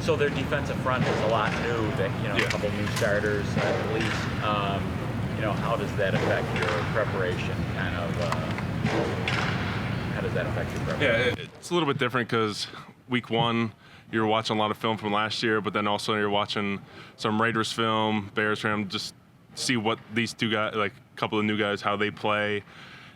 So their defensive front is a lot new. That a couple new starters at least. How does that affect your preparation? How does that affect your preparation? Yeah, it's a little bit different because week one, you're watching a lot of film from last year, but then also you're watching some Raiders film, Bears film, just see what these two guys, like a couple of new guys, how they play.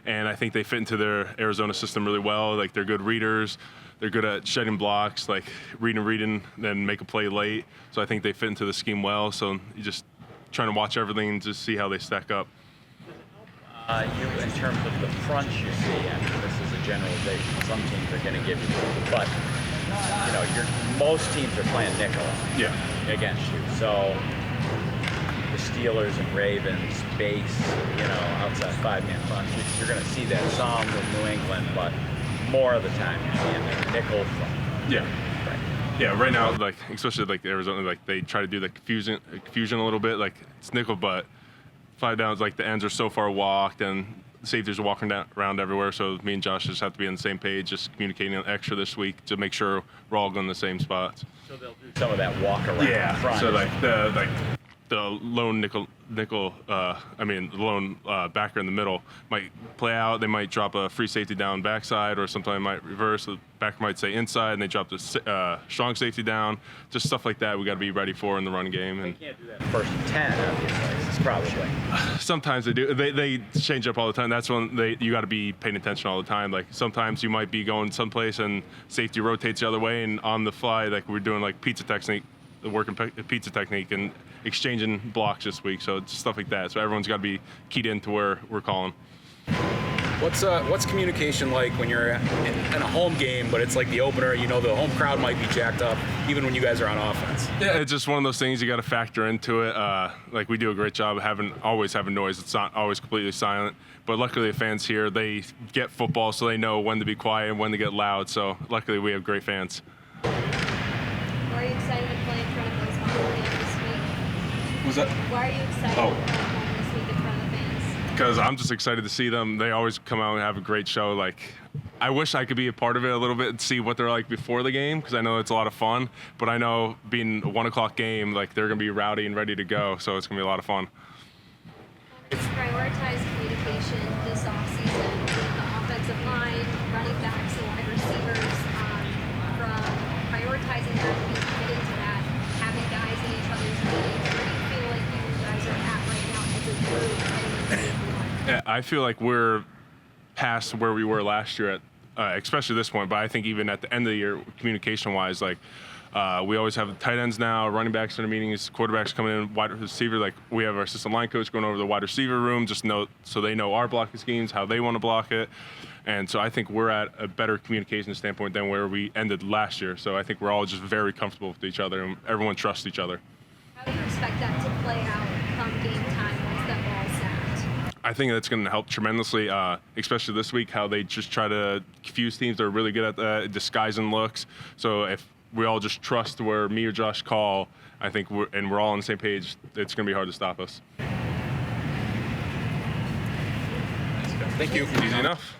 And I think they fit into their Arizona system really well. Like, they're good readers. They're good at shedding blocks, like reading, then make a play late. So I think they fit into the scheme well. So you just trying to watch everything and just see how they stack up. In terms of the fronts you see, this is a generalization. Some teams are going to give you, but most teams are playing nickel against you. So the Steelers and Ravens base, outside five-man front, you're going to see that some in New England, but more of the time you're seeing their nickel front. Yeah. Yeah, right now, like, especially like Arizona, like they try to do the confusion a little bit, like it's nickel, but 5 downs, like the ends are so far walked and the safeties are walking around everywhere. So me and Josh just have to be on the same page, just communicating extra this week to make sure we're all going to the same spots. So they'll do some of that walk around front. So the lone lone backer in the middle might play out. They might drop a free safety down backside, or sometimes might reverse. The backer might stay inside, and they drop the strong safety down. Just stuff like that we got to be ready for in the run game. And they can't do that first and 10, obviously. Probably. Sometimes they do. They change up all the time. That's when you got to be paying attention all the time. Like, sometimes you might be going someplace and safety rotates the other way, and on the fly, like we're doing like pizza technique, and exchanging blocks this week, so it's stuff like that. So everyone's got to be keyed into where we're calling. What's communication like when you're in a home game, but it's like the opener? The home crowd might be jacked up, even when you guys are on offense. Yeah, it's just one of those things you got to factor into it. Like, we do a great job of always having noise. It's not always completely silent, but luckily the fans here, they get football, so they know when to be quiet and when to get loud. So luckily we have great fans. Are you excited to play in front of Bills Mafia this week? Was that? Why are you excited to play home this week in front of the fans? Because I'm just excited to see them. They always come out and have a great show. Like, I wish I could be a part of it a little bit and see what they're like before the game, because I know it's a lot of fun. But I know being a 1 o'clock game, like, they're going to be rowdy and ready to go, so it's going to be a lot of fun. It's prioritized communication this offseason with the offensive line, running backs, and wide receivers, from prioritizing that, being committed to that, having guys in each other's meetings. Where do you feel like you guys are at right now as a group heading into week 1? Yeah, I feel like we're past where we were last year at especially this point, but I think even at the end of the year, communication-wise, like, we always have tight ends now, running backs in our meetings, quarterbacks coming in, wide receiver. Like, we have our assistant line coach going over the wide receiver room, so they know our blocking schemes, how they want to block it. And so I think we're at a better communication standpoint than where we ended last year. So I think we're all just very comfortable with each other, and everyone trusts each other. How do you expect that to play out come game time once that ball's snapped? I think that's going to help tremendously, especially this week, how they just try to confuse teams. They're really good at that, disguising looks. So if we all just trust where me or Josh call, I think we're all on the same page, it's going to be hard to stop us. Thank you. Easy enough.